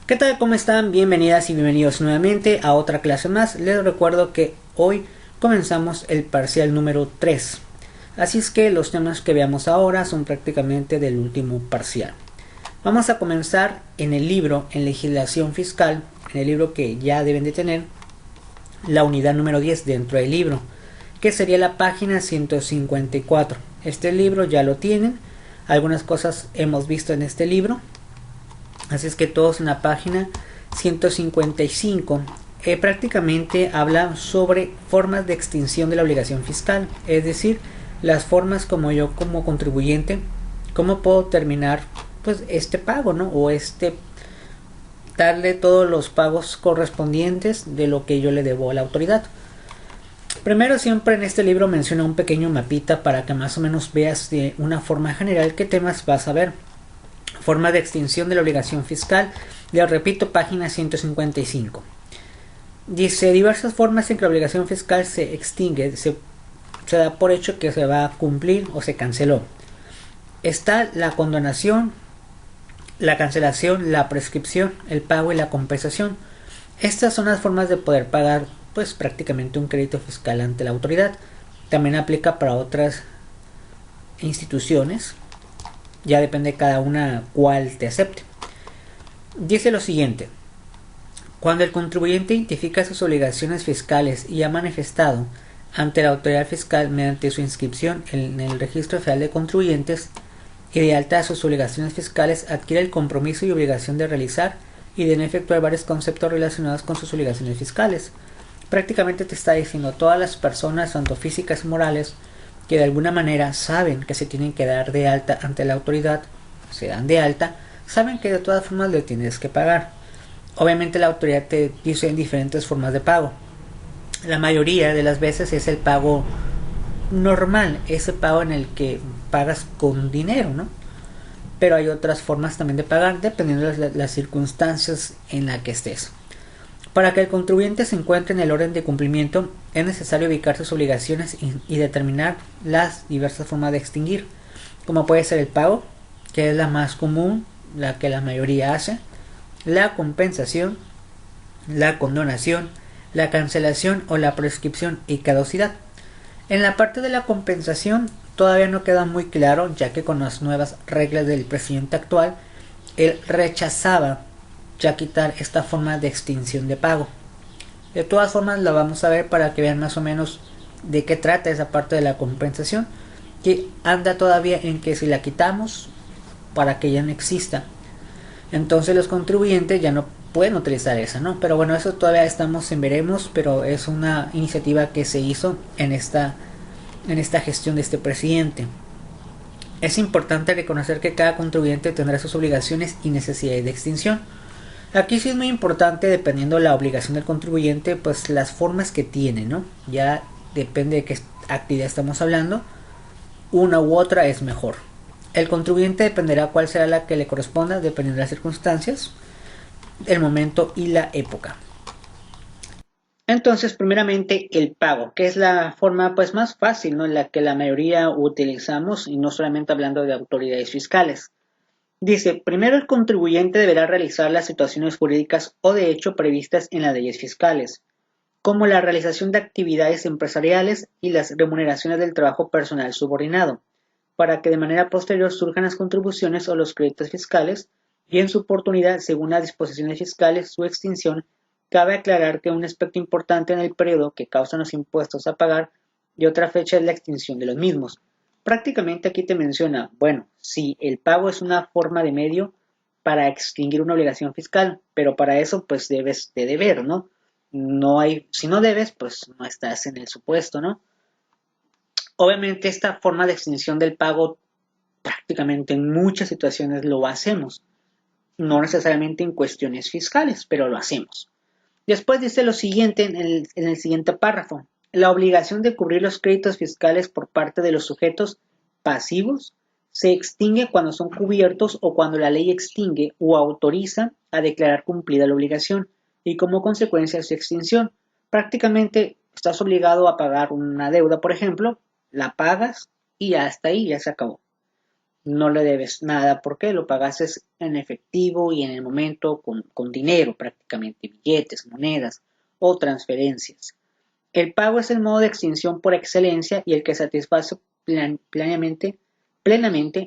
¿Qué tal? ¿Cómo están? Bienvenidas y bienvenidos nuevamente a otra clase más. Les recuerdo que hoy comenzamos el parcial número 3. Así es que los temas que veamos ahora son prácticamente del último parcial. Vamos a comenzar en el libro, en legislación fiscal, en el libro que ya deben de tener, la unidad número 10 dentro del libro, que sería la página 154. Este libro ya lo tienen, algunas cosas hemos visto en este libro. Así es que todos en la página 155 prácticamente habla sobre formas de extinción de la obligación fiscal, es decir, las formas como yo como contribuyente, cómo puedo terminar pues este pago, ¿no? O darle todos los pagos correspondientes de lo que yo le debo a la autoridad. Primero, siempre en este libro menciona un pequeño mapita para que más o menos veas de una forma general qué temas vas a ver. Forma de extinción de la obligación fiscal. Les repito, página 155. Dice diversas formas en que la obligación fiscal se extingue, se da por hecho que se va a cumplir o se canceló. Está la condonación, la cancelación, la prescripción, el pago y la compensación. Estas son las formas de poder pagar pues prácticamente un crédito fiscal ante la autoridad. También aplica para otras instituciones. Ya depende de cada una cuál te acepte. Dice lo siguiente: cuando el contribuyente identifica sus obligaciones fiscales y ha manifestado ante la autoridad fiscal mediante su inscripción en el Registro Federal de Contribuyentes y de alta a sus obligaciones fiscales, adquiere el compromiso y obligación de realizar y de efectuar varios conceptos relacionados con sus obligaciones fiscales. Prácticamente te está diciendo todas las personas, tanto físicas y morales, que de alguna manera saben que se tienen que dar de alta ante la autoridad, se dan de alta, saben que de todas formas le tienes que pagar. Obviamente la autoridad te dice en diferentes formas de pago. La mayoría de las veces es el pago normal, ese pago en el que pagas con dinero, ¿no? Pero hay otras formas también de pagar dependiendo de las circunstancias en las que estés. Para que el contribuyente se encuentre en el orden de cumplimiento, es necesario ubicar sus obligaciones y determinar las diversas formas de extinguir, como puede ser el pago, que es la más común, la que la mayoría hace, la compensación, la condonación, la cancelación o la prescripción y caducidad. En la parte de la compensación todavía no queda muy claro, ya que con las nuevas reglas del presidente actual, él rechazaba ya quitar esta forma de extinción de pago. De todas formas la vamos a ver para que vean más o menos de qué trata esa parte de la compensación, que anda todavía en que si la quitamos para que ya no exista, entonces los contribuyentes ya no pueden utilizar esa, ¿no? Pero bueno, eso todavía estamos en veremos, pero es una iniciativa que se hizo en esta gestión de este presidente. Es importante reconocer que cada contribuyente tendrá sus obligaciones y necesidades de extinción. Aquí sí es muy importante, dependiendo de la obligación del contribuyente, pues las formas que tiene, ¿no? Ya depende de qué actividad estamos hablando, una u otra es mejor. El contribuyente dependerá cuál será la que le corresponda, dependiendo de las circunstancias, el momento y la época. Entonces, primeramente, el pago, que es la forma pues más fácil, ¿no? En la que la mayoría utilizamos, y no solamente hablando de autoridades fiscales. Dice, primero el contribuyente deberá realizar las situaciones jurídicas o de hecho previstas en las leyes fiscales, como la realización de actividades empresariales y las remuneraciones del trabajo personal subordinado, para que de manera posterior surjan las contribuciones o los créditos fiscales, y en su oportunidad, según las disposiciones fiscales, su extinción. Cabe aclarar que un aspecto importante en el periodo que causan los impuestos a pagar y otra fecha es la extinción de los mismos. Prácticamente aquí te menciona, bueno, si el pago es una forma de medio para extinguir una obligación fiscal, pero para eso pues debes de deber, ¿no? No hay, si no debes, pues no estás en el supuesto, ¿no? Obviamente esta forma de extinción del pago prácticamente en muchas situaciones lo hacemos, no necesariamente en cuestiones fiscales, pero lo hacemos. Después dice lo siguiente en el siguiente párrafo: la obligación de cubrir los créditos fiscales por parte de los sujetos pasivos se extingue cuando son cubiertos o cuando la ley extingue o autoriza a declarar cumplida la obligación y como consecuencia de su extinción. Prácticamente estás obligado a pagar una deuda, por ejemplo, la pagas y hasta ahí ya se acabó. no le debes nada porque lo pagaste en efectivo y en el momento con dinero prácticamente, billetes, monedas o transferencias. El pago es el modo de extinción por excelencia y el que satisface plenamente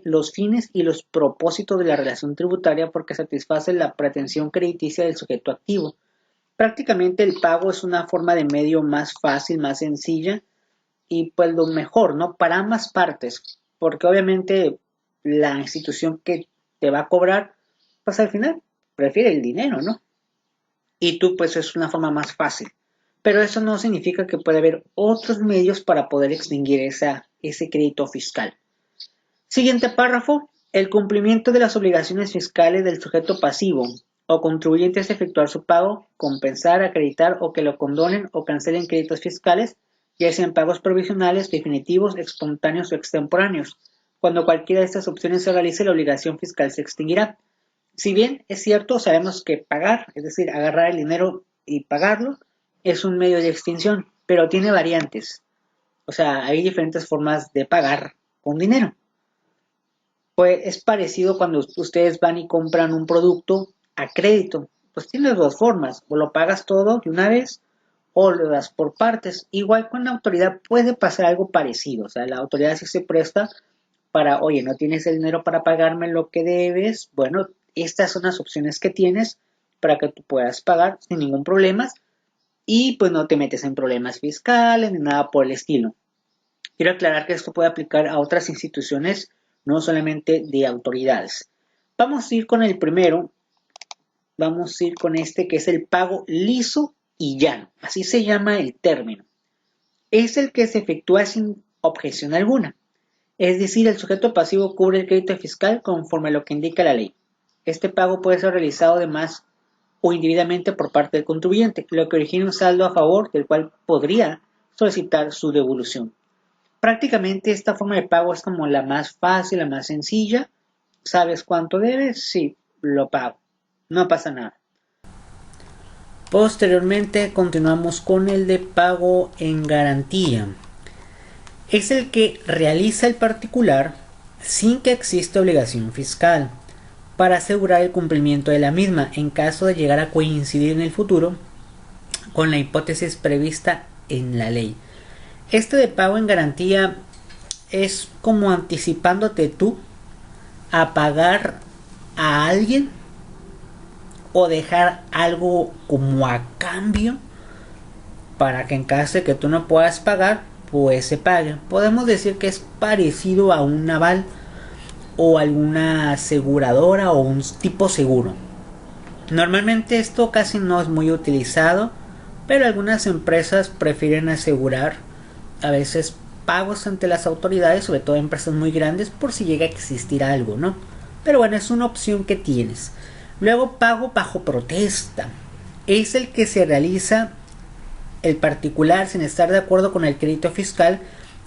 los fines y los propósitos de la relación tributaria porque satisface la pretensión crediticia del sujeto activo. Prácticamente el pago es una forma de medio más fácil, más sencilla y pues lo mejor, ¿no? Para ambas partes, porque obviamente la institución que te va a cobrar, pues al final prefiere el dinero, ¿no? Y tú pues es una forma más fácil. Pero eso no significa que pueda haber otros medios para poder extinguir ese crédito fiscal. Siguiente párrafo. El cumplimiento de las obligaciones fiscales del sujeto pasivo o contribuyente es efectuar su pago, compensar, acreditar o que lo condonen o cancelen créditos fiscales, ya sean pagos provisionales, definitivos, espontáneos o extemporáneos. Cuando cualquiera de estas opciones se realice, la obligación fiscal se extinguirá. Si bien es cierto, sabemos que pagar, es decir, agarrar el dinero y pagarlo, es un medio de extinción, pero tiene variantes. O sea, hay diferentes formas de pagar con dinero. Pues es parecido cuando ustedes van y compran un producto a crédito. Pues tienes dos formas, o lo pagas todo de una vez o lo das por partes. Igual con la autoridad puede pasar algo parecido. O sea, la autoridad sí se presta para, oye, no tienes el dinero para pagarme lo que debes. Bueno, estas son las opciones que tienes para que tú puedas pagar sin ningún problema y pues no te metes en problemas fiscales ni nada por el estilo. Quiero aclarar que esto puede aplicar a otras instituciones, no solamente de autoridades. Vamos a ir con el primero, vamos a ir con este que es el pago liso y llano, así se llama el término. Es el que se efectúa sin objeción alguna, es decir, el sujeto pasivo cubre el crédito fiscal conforme a lo que indica la ley. Este pago puede ser realizado de más o indebidamente por parte del contribuyente, lo que origina un saldo a favor del cual podría solicitar su devolución. Prácticamente esta forma de pago es como la más fácil, la más sencilla. ¿Sabes cuánto debes? Sí, lo pago. No pasa nada. Posteriormente continuamos con el de pago en garantía. Es el que realiza el particular sin que exista obligación fiscal para asegurar el cumplimiento de la misma en caso de llegar a coincidir en el futuro con la hipótesis prevista en la ley. Este de pago en garantía es como anticipándote tú a pagar a alguien o dejar algo como a cambio para que en caso de que tú no puedas pagar, pues se pague. Podemos decir que es parecido a un aval o alguna aseguradora o un tipo seguro. Normalmente esto casi no es muy utilizado, pero algunas empresas prefieren asegurar a veces pagos ante las autoridades, sobre todo empresas muy grandes, por si llega a existir algo, ¿no? Pero bueno, es una opción que tienes. Luego, pago bajo protesta. Es el que se realiza el particular sin estar de acuerdo con el crédito fiscal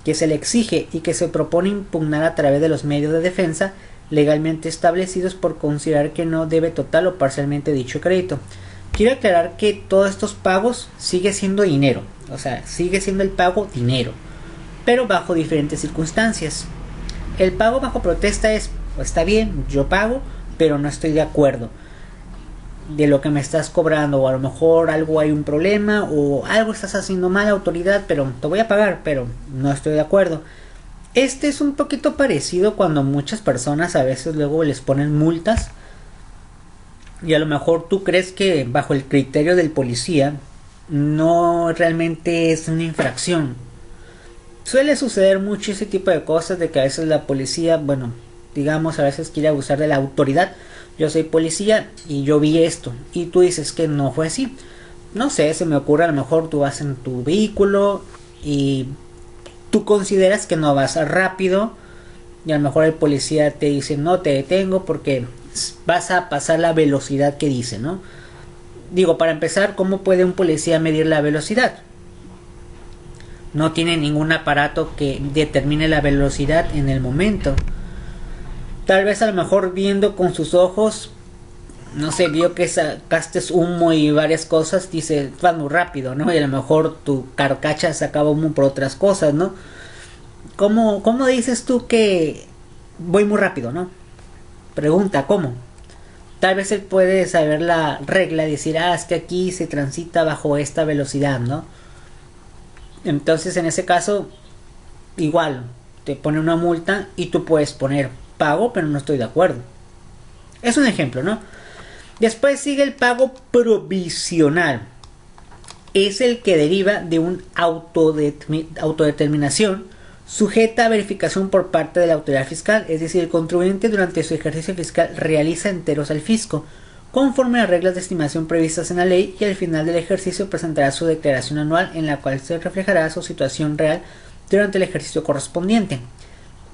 que se le exige y que se propone impugnar a través de los medios de defensa legalmente establecidos por considerar que no debe total o parcialmente dicho crédito. Quiero aclarar que todos estos pagos sigue siendo dinero, o sea, sigue siendo el pago dinero, pero bajo diferentes circunstancias. El pago bajo protesta es, pues, está bien, yo pago, pero no estoy de acuerdo de lo que me estás cobrando, o a lo mejor algo hay un problema o algo estás haciendo mal, autoridad, pero te voy a pagar, pero no estoy de acuerdo. Este es un poquito parecido cuando muchas personas a veces luego les ponen multas y a lo mejor tú crees que bajo el criterio del policía no realmente es una infracción. Suele suceder mucho ese tipo de cosas, de que a veces la policía, bueno, digamos, a veces quiere abusar de la autoridad. Yo soy policía y yo vi esto y tú dices que no fue así. No sé, se me ocurre, a lo mejor tú vas en tu vehículo y tú consideras que no vas rápido y a lo mejor el policía te dice no te detengo porque vas a pasar la velocidad que dice, ¿no? Digo, para empezar, ¿cómo puede un policía medir la velocidad? No tiene ningún aparato que determine la velocidad en el momento. Tal vez a lo mejor viendo con sus ojos, no sé, vio que sacaste humo y varias cosas, dice, vas muy rápido, ¿no? Y a lo mejor tu carcacha sacaba humo por otras cosas, ¿no? ¿Cómo dices tú que voy muy rápido, ¿no? Pregunta, ¿cómo? Tal vez él puede saber la regla y decir, es que aquí se transita bajo esta velocidad, ¿no? Entonces en ese caso, igual, te pone una multa y tú puedes poner pago, pero no estoy de acuerdo. Es un ejemplo, ¿no? Después sigue el pago provisional. Es el que deriva de una autodeterminación sujeta a verificación por parte de la autoridad fiscal, es decir, el contribuyente durante su ejercicio fiscal realiza enteros al fisco, conforme a reglas de estimación previstas en la ley, y al final del ejercicio presentará su declaración anual en la cual se reflejará su situación real durante el ejercicio correspondiente.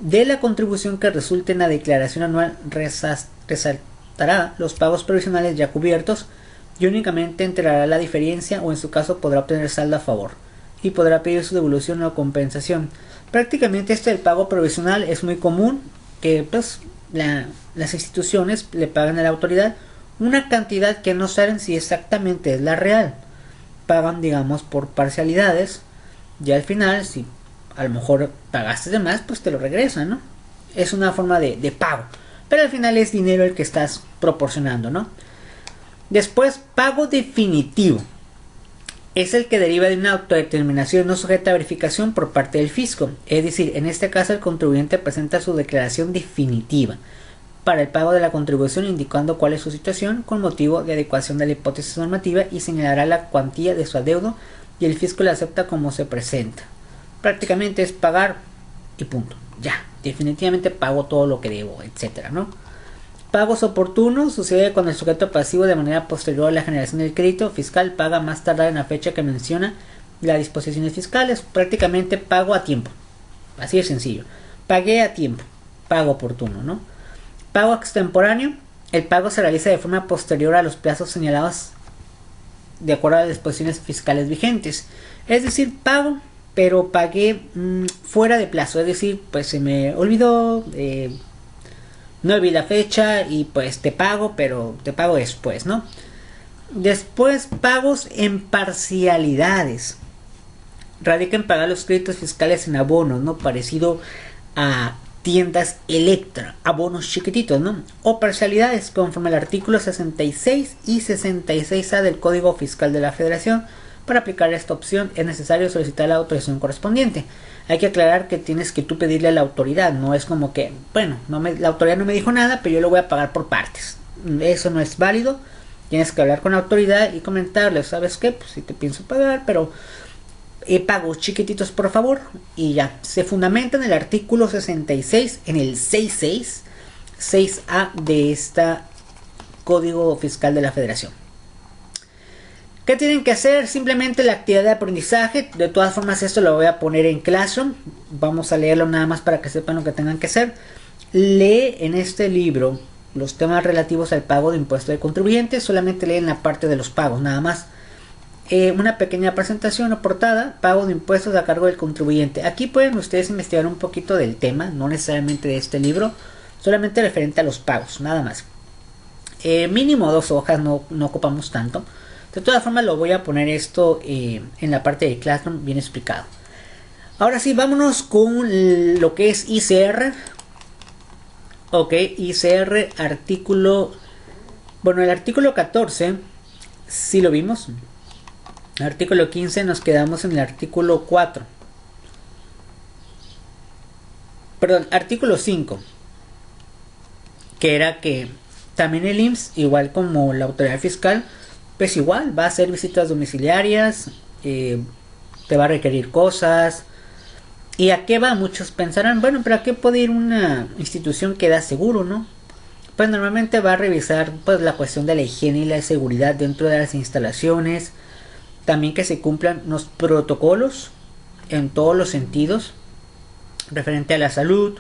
De la contribución que resulte en la declaración anual resaltará los pagos provisionales ya cubiertos y únicamente enterará la diferencia, o en su caso podrá obtener saldo a favor y podrá pedir su devolución o compensación. Prácticamente este del pago provisional es muy común, que pues las instituciones le pagan a la autoridad una cantidad que no saben si exactamente es la real. Pagan, digamos, por parcialidades, y al final, si a lo mejor pagaste de más, pues te lo regresan, ¿no? Es una forma de pago, pero al final es dinero el que estás proporcionando, ¿no? Después, pago definitivo. Es el que deriva de una autodeterminación no sujeta a verificación por parte del fisco. Es decir, en este caso el contribuyente presenta su declaración definitiva para el pago de la contribución, indicando cuál es su situación con motivo de adecuación de la hipótesis normativa, y señalará la cuantía de su adeudo, y el fisco la acepta como se presenta. Prácticamente es pagar y punto. Ya, definitivamente pago todo lo que debo, etcétera, ¿no? Pagos oportunos sucede cuando el sujeto pasivo, de manera posterior a la generación del crédito fiscal, paga más tardar en la fecha que menciona las disposiciones fiscales. Prácticamente pago a tiempo. Así de sencillo. Pagué a tiempo. Pago oportuno, ¿no? Pago extemporáneo. El pago se realiza de forma posterior a los plazos señalados de acuerdo a las disposiciones fiscales vigentes. Es decir, pago, pero pagué fuera de plazo. Es decir, pues se me olvidó... no vi la fecha y pues te pago, pero te pago después, ¿no? Después, pagos en parcialidades. Radica en pagar los créditos fiscales en abonos, ¿no? Parecido a tiendas Electra, abonos chiquititos, ¿no? O parcialidades, conforme al artículo 66 y 66A del Código Fiscal de la Federación. Para aplicar esta opción es necesario solicitar la autorización correspondiente. Hay que aclarar que tienes que tú pedirle a la autoridad, no es como que, bueno, la autoridad no me dijo nada, pero yo lo voy a pagar por partes. Eso no es válido. Tienes que hablar con la autoridad y comentarle, ¿sabes qué? Pues sí te pienso pagar, pero pagos chiquititos, por favor. Y ya, se fundamenta en el artículo 66, en el 66, 6A de este Código Fiscal de la Federación. ¿Qué tienen que hacer? Simplemente la actividad de aprendizaje. De todas formas, esto lo voy a poner en Classroom. Vamos a leerlo nada más para que sepan lo que tengan que hacer. Lee en este libro los temas relativos al pago de impuestos de contribuyentes. Solamente leen la parte de los pagos, nada más. Una pequeña presentación o portada. Pago de impuestos a cargo del contribuyente. Aquí pueden ustedes investigar un poquito del tema, no necesariamente de este libro, solamente referente a los pagos, nada más. Mínimo 2 hojas, no ocupamos tanto. De todas formas, lo voy a poner esto en la parte de Classroom bien explicado. Ahora sí, vámonos con lo que es ICR. Ok, ICR, artículo... Bueno, el artículo 14, sí lo vimos. El artículo 15 nos quedamos en el artículo 4. Perdón, artículo 5. Que era que también el IMSS, igual como la autoridad fiscal, pues igual va a hacer visitas domiciliarias, te va a requerir cosas. ¿Y a qué va? Muchos pensarán, bueno, pero ¿a qué puede ir una institución que da seguro, no? Pues normalmente va a revisar pues la cuestión de la higiene y la seguridad dentro de las instalaciones. También que se cumplan los protocolos en todos los sentidos referente a la salud.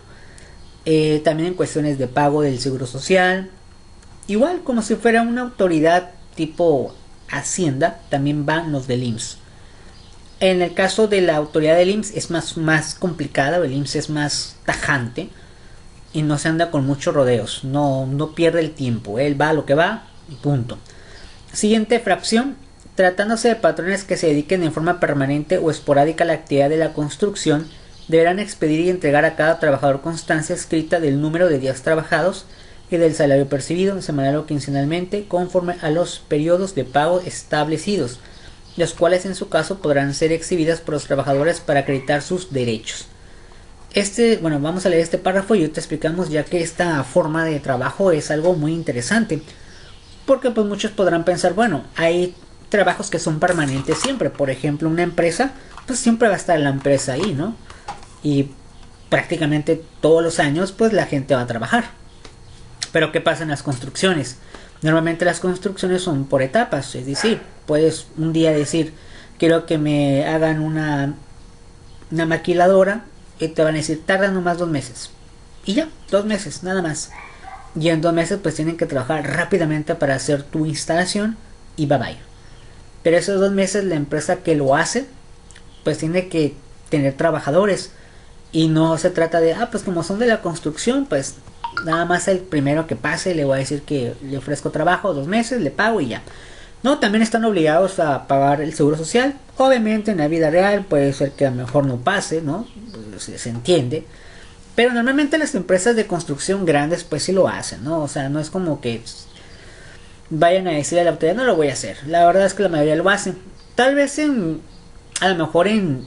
También en cuestiones de pago del seguro social. Igual como si fuera una autoridad tipo Hacienda, también van los del IMSS. En el caso de la autoridad del IMSS es más complicado, el IMSS es más tajante y no se anda con muchos rodeos, no pierde el tiempo, él va a lo que va y punto. Siguiente fracción, tratándose de patrones que se dediquen en forma permanente o esporádica a la actividad de la construcción deberán expedir y entregar a cada trabajador constancia escrita del número de días trabajados y del salario percibido semanal o quincenalmente conforme a los periodos de pago establecidos, los cuales en su caso podrán ser exhibidas por los trabajadores para acreditar sus derechos. Vamos a leer este párrafo y te explicamos, ya que esta forma de trabajo es algo muy interesante, porque pues muchos podrán pensar, bueno, hay trabajos que son permanentes siempre. Por ejemplo, una empresa, pues siempre va a estar la empresa ahí, ¿no? Y prácticamente todos los años pues la gente va a trabajar. Pero ¿qué pasa en las construcciones? Normalmente las construcciones son por etapas, es decir, puedes un día decir, quiero que me hagan una maquiladora, y te van a decir, tarda nomás 2 meses. Y ya, 2 meses, nada más. Y en 2 meses pues tienen que trabajar rápidamente para hacer tu instalación y bye bye. Pero esos 2 meses la empresa que lo hace pues tiene que tener trabajadores. Y no se trata de, pues como son de la construcción, pues nada más el primero que pase le voy a decir que le ofrezco trabajo 2 meses, le pago y ya. No, también están obligados a pagar el seguro social. Obviamente en la vida real puede ser que a lo mejor no pase, ¿no? Pues, se entiende. Pero normalmente las empresas de construcción grandes pues sí lo hacen, ¿no? O sea, no es como que vayan a decir a la autoridad, no lo voy a hacer. La verdad es que la mayoría lo hacen. Tal vez a lo mejor en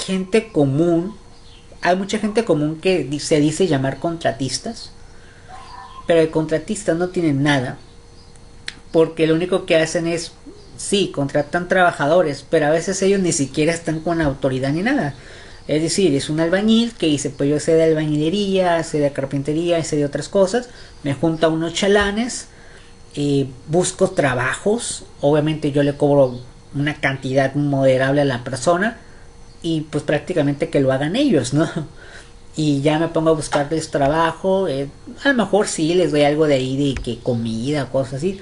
gente común, hay mucha gente común que se dice llamar contratistas, pero el contratistas no tienen nada, porque lo único que hacen es, sí, contratan trabajadores, pero a veces ellos ni siquiera están con la autoridad ni nada. Es decir, es un albañil que dice, pues yo sé de albañilería, sé de carpintería, sé de otras cosas, me junto a unos chalanes, busco trabajos, obviamente yo le cobro una cantidad moderable a la persona, y pues prácticamente que lo hagan ellos, ¿no? Y ya me pongo a buscarles trabajo, a lo mejor sí les doy algo de ahí de que comida, cosas así,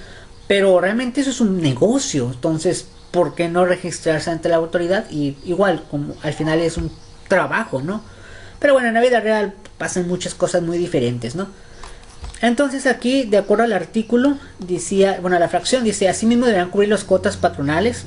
pero realmente eso es un negocio. Entonces, ¿por qué no registrarse ante la autoridad? Y igual, como al final es un trabajo, ¿no? Pero bueno, en la vida real pasan muchas cosas muy diferentes, ¿no? Entonces aquí, de acuerdo al artículo, decía, la fracción dice, asimismo deberán cubrir las cuotas patronales.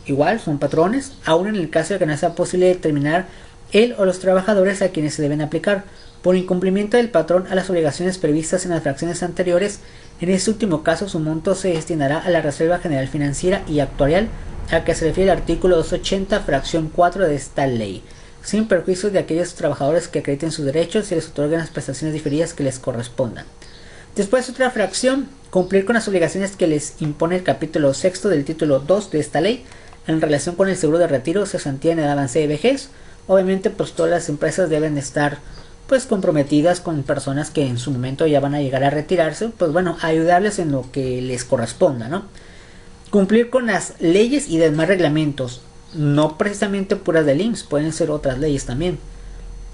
Igual, son patrones, aun en el caso de que no sea posible determinar él o los trabajadores a quienes se deben aplicar. Por incumplimiento del patrón a las obligaciones previstas en las fracciones anteriores, en este último caso su monto se destinará a la Reserva General Financiera y Actuarial a que se refiere el artículo 280, fracción 4 de esta ley, sin perjuicio de aquellos trabajadores que acrediten sus derechos y les otorguen las prestaciones diferidas que les correspondan. Después otra fracción, cumplir con las obligaciones que les impone el capítulo 6 del título 2 de esta ley, en relación con el seguro de retiro, cesantía en edad avanzada y vejez. Obviamente pues todas las empresas deben estar pues comprometidas con personas que en su momento ya van a llegar a retirarse, pues bueno, ayudarles en lo que les corresponda, ¿no? Cumplir con las leyes y demás reglamentos, no precisamente puras del IMSS, pueden ser otras leyes también.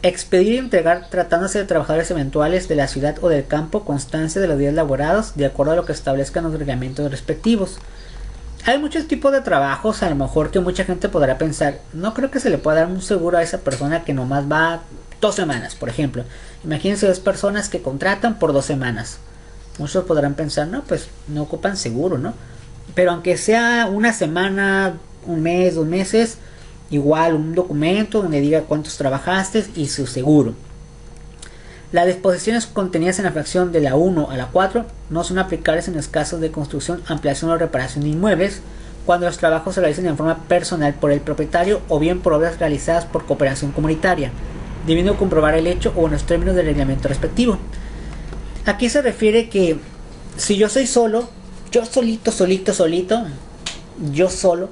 Expedir y entregar, tratándose de trabajadores eventuales de la ciudad o del campo, constancia de los días laborados de acuerdo a lo que establezcan los reglamentos respectivos. Hay muchos tipos de trabajos, a lo mejor que mucha gente podrá pensar, no creo que se le pueda dar un seguro a esa persona que nomás va 2 semanas, por ejemplo. Imagínense 2 personas que contratan por 2 semanas. Muchos podrán pensar, no, pues no ocupan seguro, ¿no? Pero aunque sea una semana, un mes, 2 meses, igual un documento donde diga cuántos trabajaste y su seguro. Las disposiciones contenidas en la fracción de la 1 a la 4 no son aplicables en los casos de construcción, ampliación o reparación de inmuebles, cuando los trabajos se realicen en forma personal por el propietario o bien por obras realizadas por cooperación comunitaria, debiendo comprobar el hecho o en los términos del reglamento respectivo. Aquí se refiere que si yo soy solo, yo solito, yo solo,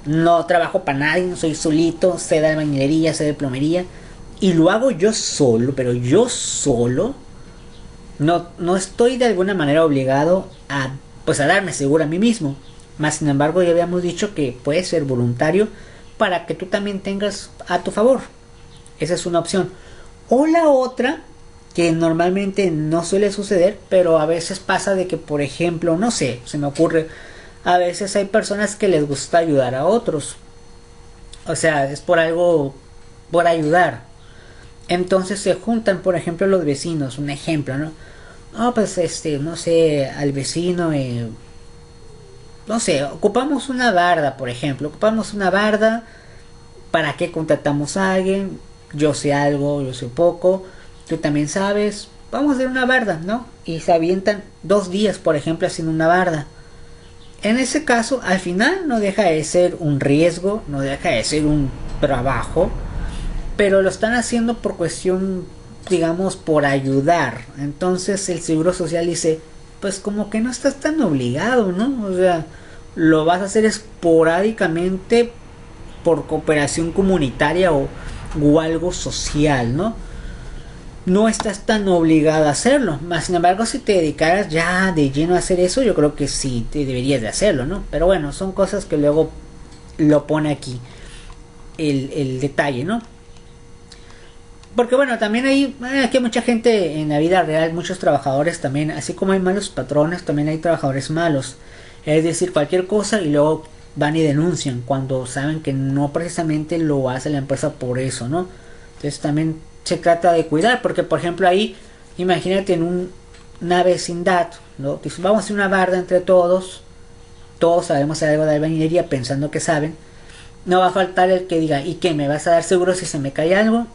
no trabajo para nadie, no soy solito, sé de albañilería, sé de plomería, y lo hago yo solo, pero yo solo, no estoy de alguna manera obligado a darme seguro a mí mismo. Más sin embargo, ya habíamos dicho que puede ser voluntario para que tú también tengas a tu favor. Esa es una opción. O la otra, que normalmente no suele suceder, pero a veces pasa de que, por ejemplo, no sé, se me ocurre, a veces hay personas que les gusta ayudar a otros. O sea, es por algo, por ayudar. Entonces se juntan, por ejemplo, los vecinos, un ejemplo, ¿no? Pues no sé, al vecino, no sé, ocupamos una barda, por ejemplo, ¿para qué contratamos a alguien? yo sé algo, yo sé poco, tú también sabes, vamos a hacer una barda, ¿no? Y se avientan 2 días, por ejemplo, haciendo una barda. En ese caso, al final no deja de ser un riesgo, no deja de ser un trabajo, pero lo están haciendo por cuestión, digamos, por ayudar. Entonces el Seguro Social dice, pues como que no estás tan obligado, ¿no? O sea, lo vas a hacer esporádicamente por cooperación comunitaria o algo social, ¿no? No estás tan obligado a hacerlo. Más sin embargo, si te dedicaras ya de lleno a hacer eso, yo creo que sí te deberías de hacerlo, ¿no? Pero bueno, son cosas que luego lo pone aquí el detalle, ¿no? Porque bueno, también hay aquí hay mucha gente en la vida real, muchos trabajadores también, así como hay malos patrones, también hay trabajadores malos. Es decir, cualquier cosa y luego van y denuncian cuando saben que no precisamente lo hace la empresa por eso, ¿no? Entonces también se trata de cuidar, porque por ejemplo ahí, imagínate en una vecindad, ¿no? Dices, vamos a hacer una barda entre todos, todos sabemos algo de albañilería pensando que saben, no va a faltar el que diga, ¿y qué? ¿Me vas a dar seguro si se me cae algo?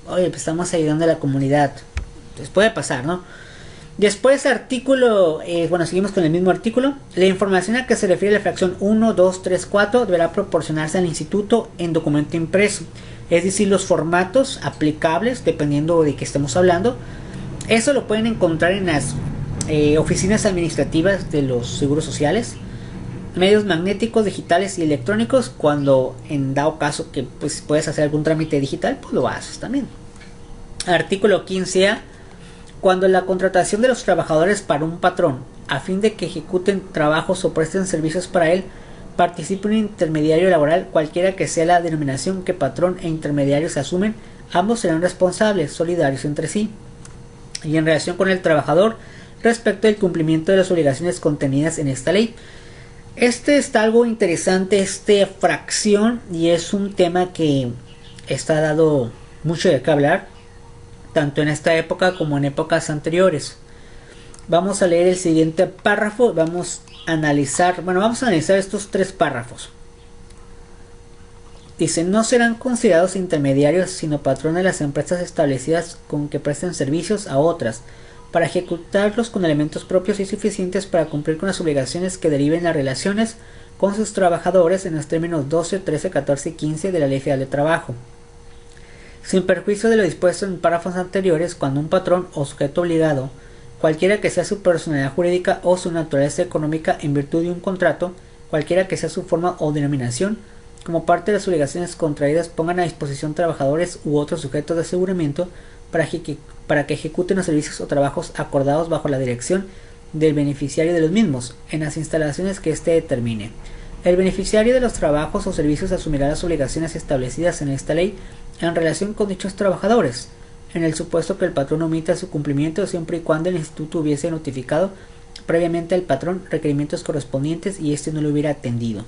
Oye, pues estamos ayudando a la comunidad. Entonces puede pasar, ¿no? Después artículo, bueno, seguimos con el mismo artículo. La información a que se refiere la fracción 1, 2, 3, 4 deberá proporcionarse al instituto en documento impreso. Es decir, los formatos aplicables, dependiendo de qué estemos hablando. Eso lo pueden encontrar en las oficinas administrativas de los seguros sociales. Medios magnéticos, digitales y electrónicos. Cuando en dado caso que pues, puedes hacer algún trámite digital, pues lo haces también. Artículo 15A. Cuando la contratación de los trabajadores para un patrón, a fin de que ejecuten trabajos o presten servicios para él, participe un intermediario laboral, cualquiera que sea la denominación que patrón e intermediario se asumen, ambos serán responsables, solidarios entre sí. Y en relación con el trabajador, respecto al cumplimiento de las obligaciones contenidas en esta ley. Está algo interesante, esta fracción, y es un tema que está dado mucho de qué hablar, tanto en esta época como en épocas anteriores. Vamos a leer el siguiente párrafo, vamos a analizar estos 3 párrafos. Dice, no serán considerados intermediarios sino patrones de las empresas establecidas con que presten servicios a otras, para ejecutarlos con elementos propios y suficientes para cumplir con las obligaciones que deriven de las relaciones con sus trabajadores en los términos 12, 13, 14 y 15 de la Ley Federal de Trabajo. Sin perjuicio de lo dispuesto en párrafos anteriores, cuando un patrón o sujeto obligado, cualquiera que sea su personalidad jurídica o su naturaleza económica en virtud de un contrato, cualquiera que sea su forma o denominación, como parte de las obligaciones contraídas pongan a disposición trabajadores u otros sujetos de aseguramiento para que ejecuten los servicios o trabajos acordados bajo la dirección del beneficiario de los mismos, en las instalaciones que éste determine. El beneficiario de los trabajos o servicios asumirá las obligaciones establecidas en esta ley en relación con dichos trabajadores, en el supuesto que el patrón omita su cumplimiento siempre y cuando el instituto hubiese notificado previamente al patrón requerimientos correspondientes y éste no lo hubiera atendido.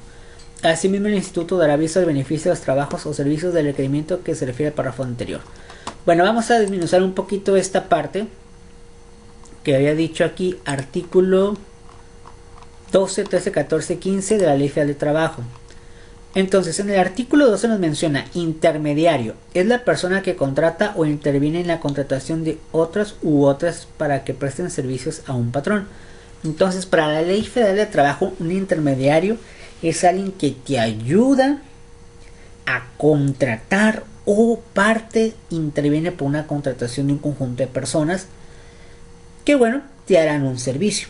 Asimismo, el instituto dará aviso del beneficio de los trabajos o servicios del requerimiento que se refiere al párrafo anterior. Bueno, vamos a desmenuzar un poquito esta parte que había dicho aquí, artículo 12, 13, 14, 15 de la Ley Federal de Trabajo. Entonces, en el artículo 12 nos menciona intermediario. Es la persona que contrata o interviene en la contratación de otras u otras para que presten servicios a un patrón. Entonces, para la Ley Federal de Trabajo, un intermediario es alguien que te ayuda a contratar o parte interviene por una contratación de un conjunto de personas que, bueno, te harán un servicio.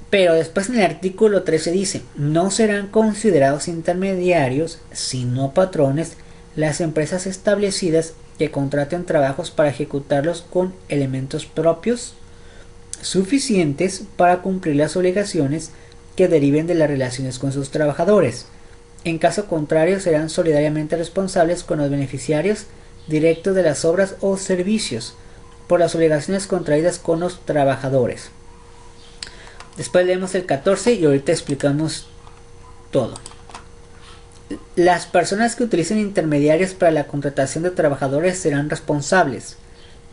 Pero después en el artículo 13 dice, no serán considerados intermediarios, sino patrones, las empresas establecidas que contraten trabajos para ejecutarlos con elementos propios suficientes para cumplir las obligaciones que deriven de las relaciones con sus trabajadores. En caso contrario, serán solidariamente responsables con los beneficiarios directos de las obras o servicios por las obligaciones contraídas con los trabajadores. Después leemos el 14 y ahorita explicamos todo. Las personas que utilicen intermediarios para la contratación de trabajadores serán responsables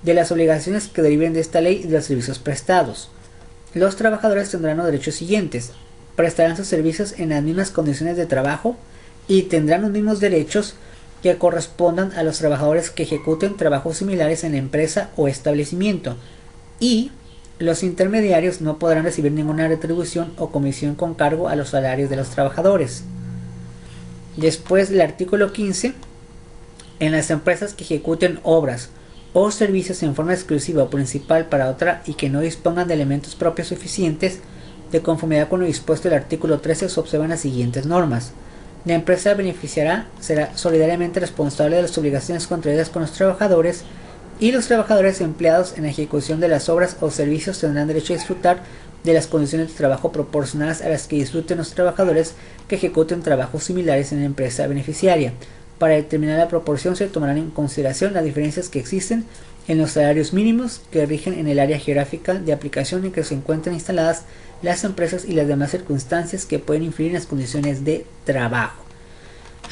de las obligaciones que deriven de esta ley y de los servicios prestados. Los trabajadores tendrán los derechos siguientes: prestarán sus servicios en las mismas condiciones de trabajo y tendrán los mismos derechos que correspondan a los trabajadores que ejecuten trabajos similares en la empresa o establecimiento, y los intermediarios no podrán recibir ninguna retribución o comisión con cargo a los salarios de los trabajadores. Después del artículo 15, en las empresas que ejecuten obras o servicios en forma exclusiva o principal para otra y que no dispongan de elementos propios suficientes, de conformidad con lo dispuesto del artículo 13, se observan las siguientes normas. La empresa beneficiará será solidariamente responsable de las obligaciones contraídas con los trabajadores, y los trabajadores empleados en la ejecución de las obras o servicios tendrán derecho a disfrutar de las condiciones de trabajo proporcionadas a las que disfruten los trabajadores que ejecuten trabajos similares en la empresa beneficiaria. Para determinar la proporción se tomarán en consideración las diferencias que existen en los salarios mínimos que rigen en el área geográfica de aplicación en que se encuentran instaladas las empresas y las demás circunstancias que pueden influir en las condiciones de trabajo.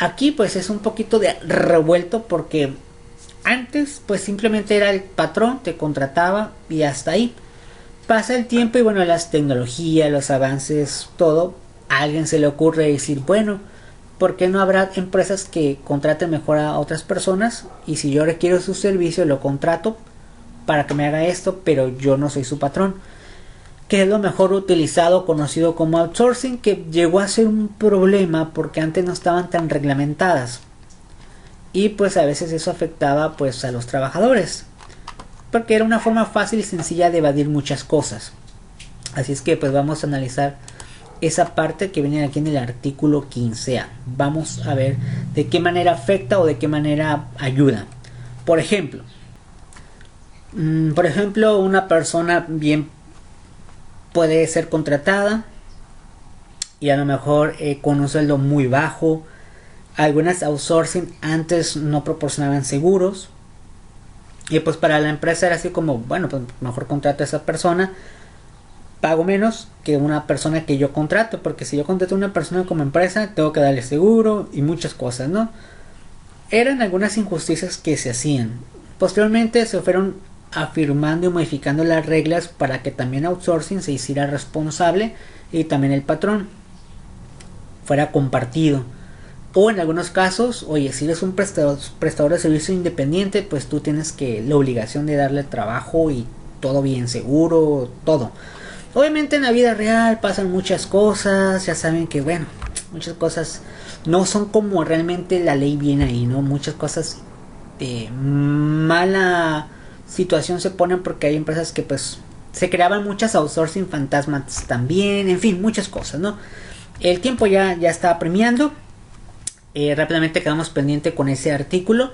Aquí pues es un poquito de revuelto, porque antes pues simplemente era el patrón, te contrataba y hasta ahí. Pasa el tiempo y bueno, las tecnologías, los avances, todo, a alguien se le ocurre decir, bueno, ¿por qué no habrá empresas que contraten mejor a otras personas? Y si yo requiero su servicio, lo contrato para que me haga esto, pero yo no soy su patrón. Que es lo mejor utilizado, conocido como outsourcing, que llegó a ser un problema porque antes no estaban tan reglamentadas. Y pues a veces eso afectaba pues a los trabajadores, porque era una forma fácil y sencilla de evadir muchas cosas. Así es que pues vamos a analizar esa parte que viene aquí en el artículo 15A. Vamos a ver de qué manera afecta o de qué manera ayuda. Por ejemplo, una persona bien puede ser contratada y a lo mejor con un sueldo muy bajo. Algunas outsourcing antes no proporcionaban seguros, y pues para la empresa era así como, bueno, pues mejor contrato a esa persona, pago menos que una persona que yo contrato, porque si yo contrato a una persona como empresa tengo que darle seguro y muchas cosas, ¿no? Eran algunas injusticias que se hacían. Posteriormente se fueron afirmando y modificando las reglas para que también outsourcing se hiciera responsable y también el patrón fuera compartido. O en algunos casos, oye, si eres un prestador de servicio independiente, pues tú tienes la obligación de darle trabajo y todo bien seguro, todo. Obviamente en la vida real pasan muchas cosas, ya saben que bueno, muchas cosas no son como realmente la ley viene ahí, ¿no? Muchas cosas de mala situación se ponen porque hay empresas que pues se creaban muchas outsourcing fantasmas también, en fin, muchas cosas, ¿no? El tiempo ya está apremiando. Rápidamente quedamos pendiente con ese artículo.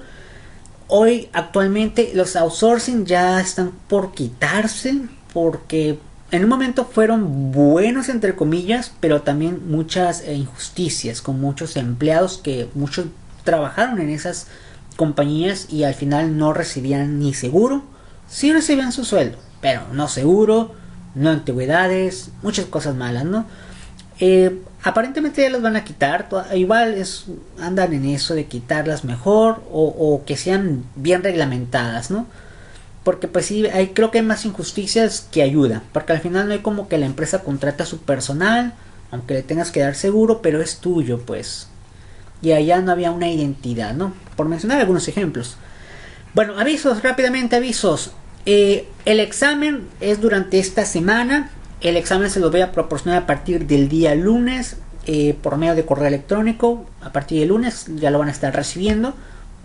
Hoy actualmente los outsourcing ya están por quitarse, porque en un momento fueron buenos entre comillas, pero también muchas injusticias con muchos empleados, que muchos trabajaron en esas compañías y al final no recibían ni seguro. Sí recibían su sueldo, pero no seguro, no antigüedades, muchas cosas malas, ¿no? Aparentemente ya las van a quitar, igual andan en eso de quitarlas mejor o que sean bien reglamentadas, ¿no? Porque pues sí, creo que hay más injusticias que ayuda, porque al final no hay como que la empresa contrata a su personal, aunque le tengas que dar seguro, pero es tuyo pues, y allá no había una identidad, ¿no? Por mencionar algunos ejemplos. Bueno, avisos, rápidamente avisos. El examen es durante esta semana. El examen se lo voy a proporcionar a partir del día lunes por medio de correo electrónico. A partir del lunes ya lo van a estar recibiendo.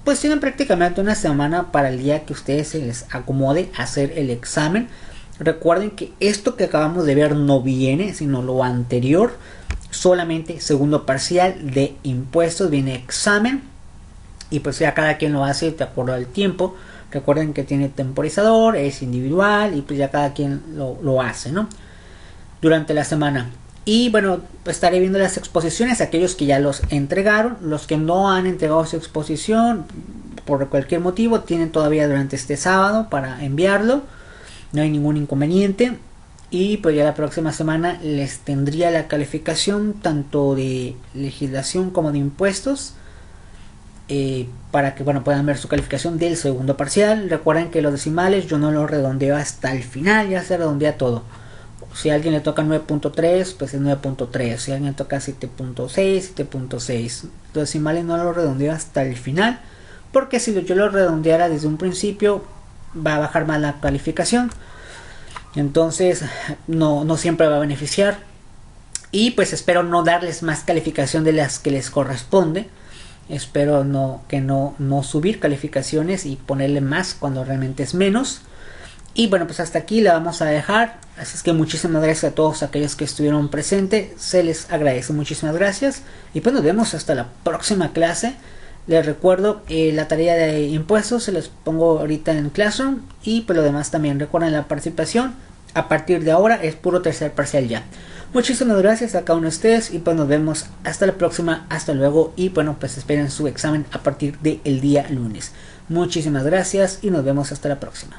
Pues tienen prácticamente una semana para el día que ustedes se les acomode hacer el examen. Recuerden que esto que acabamos de ver no viene, sino lo anterior. Solamente segundo parcial de impuestos viene examen. Y pues ya cada quien lo hace de acuerdo al tiempo. Recuerden que tiene temporizador, es individual y pues ya cada quien lo hace, ¿no? Durante la semana. Y bueno, estaré viendo las exposiciones, aquellos que ya los entregaron. Los que no han entregado su exposición por cualquier motivo tienen todavía durante este sábado para enviarlo, no hay ningún inconveniente. Y pues ya la próxima semana les tendría la calificación tanto de legislación como de impuestos, para que bueno, puedan ver su calificación del segundo parcial. Recuerden que los decimales yo no los redondeo hasta el final, ya se redondea todo. Si a alguien le toca 9.3, pues es 9.3. Si a alguien le toca 7.6, 7.6. Los decimales no lo redondeo hasta el final, porque si yo lo redondeara desde un principio, va a bajar más la calificación. Entonces no siempre va a beneficiar. Y pues espero no darles más calificación de las que les corresponde. Espero no subir calificaciones y ponerle más cuando realmente es menos. Y bueno, pues hasta aquí la vamos a dejar. Así es que muchísimas gracias a todos aquellos que estuvieron presentes. Se les agradece, muchísimas gracias. Y pues nos vemos hasta la próxima clase. Les recuerdo la tarea de impuestos se los pongo ahorita en Classroom. Y pues lo demás también. Recuerden la participación. A partir de ahora es puro tercer parcial ya. Muchísimas gracias a cada uno de ustedes. Y pues nos vemos hasta la próxima. Hasta luego. Y bueno, pues esperen su examen a partir del día lunes. Muchísimas gracias y nos vemos hasta la próxima.